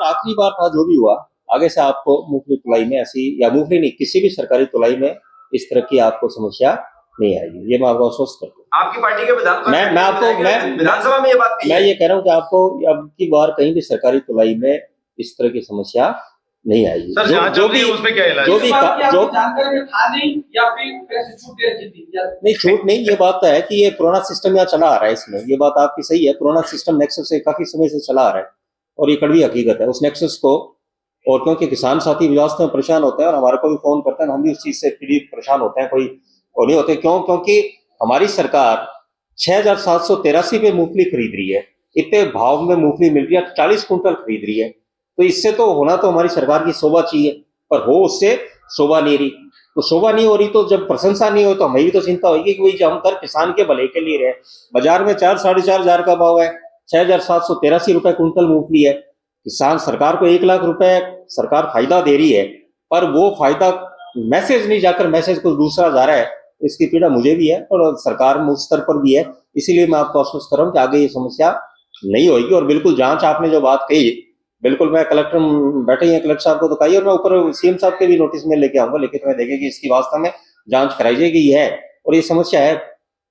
आखिरी बार था जो भी हुआ, आगे से आपको मूंगफली तुलाई में ऐसी, या मूंगफली नहीं, किसी भी सरकारी तुलाई में इस तरह की आपको समस्या नहीं आएगी, ये मैं आपको आश्वस्त करता हूँ। आपकी पार्टी के विधानसभा में ये बात मैं ये कह रहा हूँ कि आपको अब की बार कहीं भी सरकारी तुलाई में इस तरह की समस्या नहीं आएगी। जो भी उसमें क्या इलाज, जो भी जानकारी था नहीं या फिर नहीं, छूट नहीं, ये बात तो है कि ये पुराना सिस्टम यहाँ चला आ रहा है, इसमें ये बात आपकी सही है, पुराना सिस्टम नेक्सस से काफी समय से चला आ रहा है और ये कड़वी हकीकत है उस नेक्सस को। और क्योंकि किसान साथी विवाद में परेशान होते हैं और हमारे को भी फोन करते हैं, हम भी उस चीज से परेशान होते हैं, कोई और नहीं होते। क्यों? क्योंकि हमारी सरकार 6,783 पे मूंगफली खरीद रही है, इतने भाव में मूंगफली मिल रही है, 40 कुंटल खरीद रही है, तो इससे तो होना तो हमारी सरकार की शोभा चाहिए, पर हो उससे शोभा नहीं रही। तो शोभा नहीं हो रही तो जब प्रशंसा नहीं हो तो हमें भी तो चिंता होगी कि भाई हम कर किसान के भले के लिए रहे। बाजार में 4-4.5 का भाव है, 6,783 रुपए कुंटल मूंगफली है। किसान सरकार को 1 लाख रुपए सरकार फायदा दे रही है, पर वो फायदा मैसेज नहीं जाकर मैसेज कुछ दूसरा जा रहा है। इसकी पीड़ा मुझे भी है और सरकार में उस स्तर पर भी है, इसीलिए मैं आपको आश्वस्त कर रहा हूँ कि आगे ये समस्या नहीं होगी। और बिल्कुल जांच आपने जो बात कही, बिल्कुल मैं कलेक्टर बैठे हैं, कलेक्टर साहब को तो कही, और मैं ऊपर सीएम साहब के भी नोटिस में लेके आऊंगा, लेकिन मैं देखें कि इसकी वास्तव में जांच कराई जाएगी है और ये समस्या है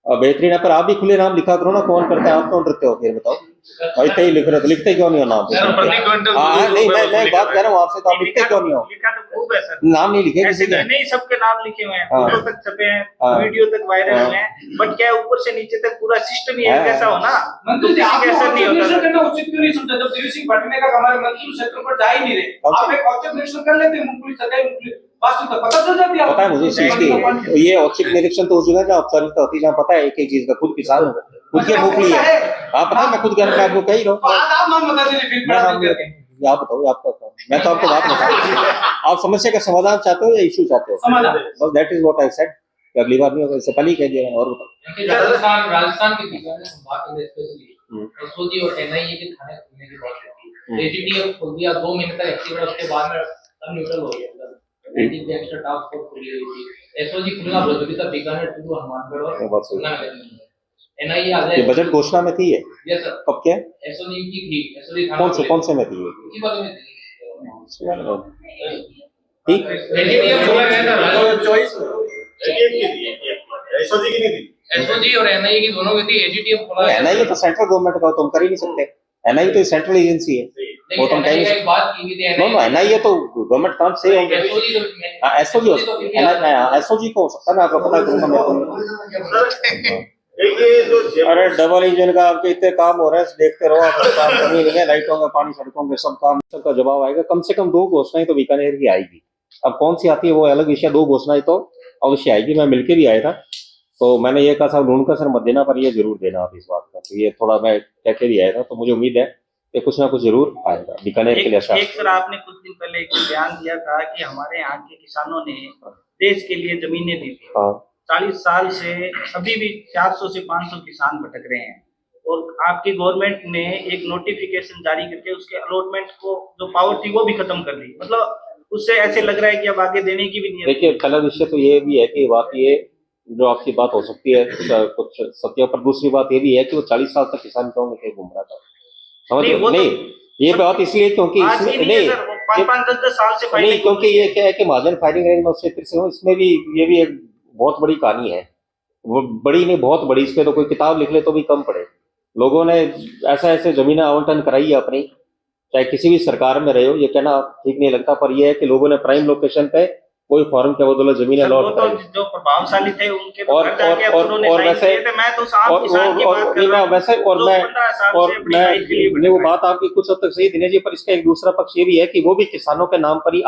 बेहतरीन है। पर आप भी खुले नाम लिखा करो ना, कौन करता है, आप कौन करते हो फिर बताओ भाई, तय लिख रहे तो लिखते क्यों नहीं हो नाम? नहीं, मैं बात कर रहा हूँ आपसे, तो आप लिखते क्यों नहीं हो? नाम नहीं लिखे किसी के, नहीं सबके नाम लिखे हुए हैं, फोटो तक छपे हैं, वीडियो तक वायरल हुए हैं, बट क्या ऊपर से नीचे तक पूरा सिस्टम ही कैसा हो ना, मंत्री जी कैसा नहीं होता करना उचित क्यों नहीं समझा? जब देवी सिंह भटने का हमारे मंत्री क्षेत्र पर जा ही नहीं रहे, आप एक औचक निरीक्षण कर लेते, मूंगफली सरकारी मूंगफली वास्तव तो पता चल जाती है। पता है मुझे इस चीज की, ये औचक निरीक्षण तो उस जगह जहाँ औपचारिकता होती है, जहाँ पता है एक एक चीज का, खुद किसान खुद के मूंगफली है, आप पता है, मैं खुद ज्ञान में आपको कही रहा हूँ, आप नाम बता दीजिए, मैं नाम आप बताओ, आपका मैं तो आपको बात बता, आप समस्या का समाधान चाहते हो या इशू चाहते हो? बस that is what I said, अगली बार नहीं होगा, इससे पहले ही कह दिया। और बताओ, राजस्थान के बात करें स्पेशली एसओजी और एनआईए के थाने खुलने की बात होती है, एजीटीएफ खोल दिया 2 महीने तक एक्टिव रहा, उसके बाद में सब न्यूट्रल हो गया, मतलब एंटी गैंगस्टर टास्क फोर्स खुली हुई थी, एसओजी खुलना जरूरी था, बीकानेर टू हनुमानगढ़ और सुना एनआईए आ जाए। ये बजट घोषणा में थी, ये यस सर, कब क्या एसओजी की थी, एसओजी कौन से में थी ये? इसी बारे में थी, ठीक, एजीटीएफ बोला गया था चॉइस एसओजी की नहीं थी, एसओजी और एनआईए की दोनों की थी, एजीटीएफ बोला गया। एनआईए तो सेंट्रल गवर्नमेंट का, तुम कर ही नहीं सकते, एनआईए तो सेंट्रल एजेंसी है, वो तुम कह नहीं सकते। बात की थी नो एनआईए तो गवर्नमेंट काम से होंगे, एसओजी एसओजी को हो सकता है, मैं आपको पता करूंगा मैं। अरे डबल इंजन का आपके इतने काम हो रहे हैं, देखते रहो, आप काम कमी नहीं है, लाइटों का, पानी, सड़कों के सब काम, सबका जवाब आएगा। कम से कम 2 घोषणाएं तो बीकानेर की आएगी, अब कौन सी आती है वो अलग विषय, 2 घोषणाएं तो अवश्य आएगी। मैं मिलके भी आया था, तो मैंने ये कहा साहब ढूंढ कर सर मत देना, पर ये जरूर देना आप इस बात का, तो ये थोड़ा मैं कह के भी आया था, तो मुझे उम्मीद है कि कुछ ना कुछ जरूर आएगा बीकानेर के लिए। एक सर आपने कुछ दिन पहले एक बयान दिया था कि हमारे यहाँ के किसानों ने देश के लिए जमीनें दी थी, 40 साल से अभी भी 400 से 500 किसान भटक रहे हैं, और आपकी गवर्नमेंट ने एक नोटिफिकेशन जारी करके उसके अलॉटमेंट को जो पावर थी वो भी खत्म कर दी, मतलब उससे ऐसे लग रहा है कि अब आगे देने की भी नहीं है। देखिए पहला विषय तो ये भी है कि बात ये जो आपकी बात हो सकती है कुछ सत्य, पर दूसरी बात ये भी है कि वो 40 साल तक किसान क्यों नहीं घूम रहा था, समझ नहीं, ये बात इसलिए क्योंकि नहीं 5-10 साल से पहले, नहीं, क्योंकि ये क्या है कि महाजन फायरिंग रेंज में क्षेत्र से हूँ, इसमें भी ये भी एक बहुत बड़ी कहानी है, वो बड़ी नहीं बहुत बड़ी, इस पे तो कोई किताब लिख ले तो भी कम पड़े। लोगों ने ऐसे जमीनें आवंटन कराई है अपनी, चाहे किसी भी सरकार में रहे हो, ये कहना ठीक नहीं लगता, पर यह है कि लोगों ने प्राइम लोकेशन पे कोई फॉर्म के बदौलत जमीनें लॉट कराई, जो प्रभावशाली थे उनके और वैसे मैं वो बात आपकी कुछ हद तक सही दिनेश जी, पर इसका एक दूसरा पक्ष ये भी है कि वो भी किसानों के नाम पर ही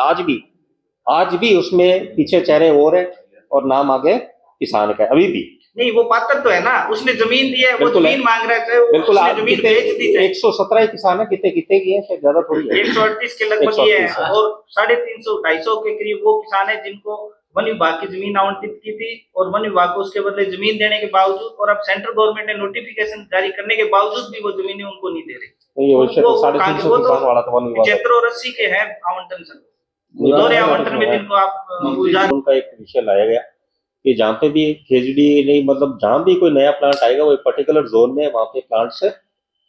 आज भी उसमें पीछे चेहरे और है और नाम आगे किसान का अभी भी नहीं, वो पात्र तो है ना, उसने जमीन दी है, वो जमीन मांग रहा है, बिल्कुल जमीन बेच दी है। 117 किसान है, कितने की है, शायद ज्यादा थोड़ी है, 138 के लगभग ये है, और 350-250 के करीब वो किसान है जिनको वन विभाग की जमीन आवंटित की थी, और वन विभाग को उसके बदले जमीन देने के बावजूद, और अब सेंट्रल गवर्नमेंट ने नोटिफिकेशन जारी करने के बावजूद भी वो जमीनें उनको नहीं दे रही। 75-80 के है आवंटन सर, आवंटन में जिनको आप उनका एक विषय लाया गया कि जहाँ पे भी खेजड़ी नहीं, मतलब जहाँ भी कोई नया प्लांट आएगा वो एक पर्टिकुलर जोन में वहाँ पे प्लांट्स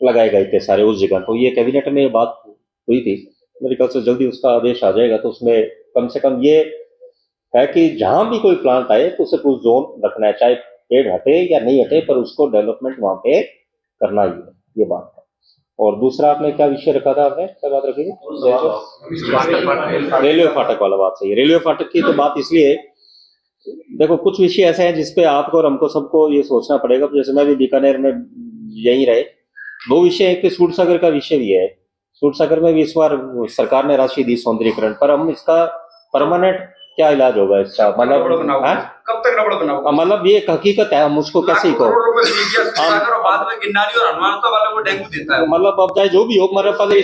लगाए गए थे सारे उस जगह, तो ये कैबिनेट में बात हुई थी, मेरे ख्याल से जल्दी उसका आदेश आ जाएगा, तो उसमें कम से कम ये है कि जहां भी कोई प्लांट आए तो उसे कुछ जोन रखना है, चाहे पेड़ हटे या नहीं हटे, पर उसको डेवलपमेंट वहां पे करना ही है, ये बात है। और दूसरा आपने क्या विषय रखा था, आपने क्या बात रखी थी? रेलवे फाटक वाला बात सही है। रेलवे फाटक की तो बात इसलिए, देखो कुछ विषय ऐसे हैं जिसपे आपको और हमको सबको ये सोचना पड़ेगा। जैसे मैं भी बीकानेर में यहीं रहे, दो विषय, एक सूरसागर का विषय भी है। सूरसागर में भी इस बार सरकार ने राशि दी सौंदर्यीकरण पर, हम इसका परमानेंट क्या इलाज होगा इसका, मतलब कब तक रबड़ बनाओगे? मतलब ये एक हकीकत है, हम उसको कैसे कहो, मतलब अब चाहे जो भी हो, मतलब पहले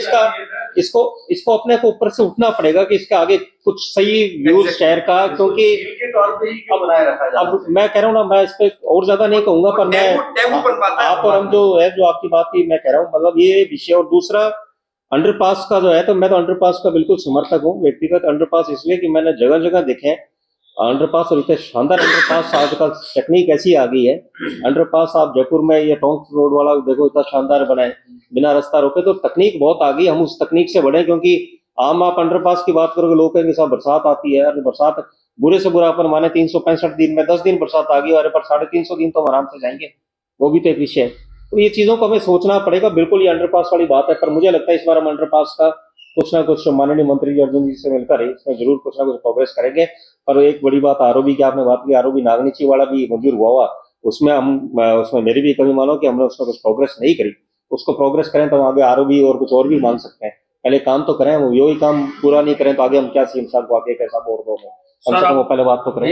इसको अपने को ऊपर से उठना पड़ेगा कि इसका आगे कुछ सही व्यूज शहर का, क्योंकि अब मैं कह रहा हूँ ना, मैं इस पे और ज्यादा नहीं कहूंगा, पर मैं आप और हम जो है, जो आपकी बात की मैं कह रहा हूँ, मतलब ये विषय। और दूसरा अंडरपास का जो है, तो मैं तो अंडरपास का बिल्कुल समर्थक हूँ व्यक्तिगत। अंडरपास इसलिए कि मैंने जगह जगह देखे हैं अंडरपास, और इतने शानदार अंडरपास, आजकल टेक्निक ऐसी आ गई है। अंडरपास आप जयपुर में ये टोंक रोड वाला देखो, इतना शानदार बना है बिना रास्ता रोके, तो तकनीक बहुत आ गई, हम उस तकनीक से बढ़े। क्योंकि आम आप अंडरपास की बात करोगे, लोग कहेंगे साहब बरसात आती है, बरसात बुरे से बुरा अपन माने 365 दिन में 10 दिन बरसात आ गई, और पर 350 दिन तो हम आराम से जाएंगे, वो भी तो एक विषय है। तो ये चीजों को हमें सोचना पड़ेगा, बिल्कुल ये अंडरपास वाली बात है। पर मुझे लगता है इस बार हम अंडरपास का कुछ ना कुछ माननीय मंत्री जी अर्जुन जी से मिलकर इसमें जरूर कुछ ना कुछ प्रोग्रेस करेंगे। पर एक बड़ी बात आरओबी की आपने बात की, आरओबी नागनीची वाला भी मंजूर हुआ, उसमें मेरी भी कमी मानो कि हमने उसमें कुछ प्रोग्रेस नहीं करी। उसको प्रोग्रेस करें तो आगे आरओबी और कुछ और भी मांग सकते हैं, पहले काम तो करें, वो यही काम पूरा नहीं करें तो आगे हम क्या सीएम साहब को आगे कैसा बोर्ड दोगे, कम से कम वो पहले बात तो करें।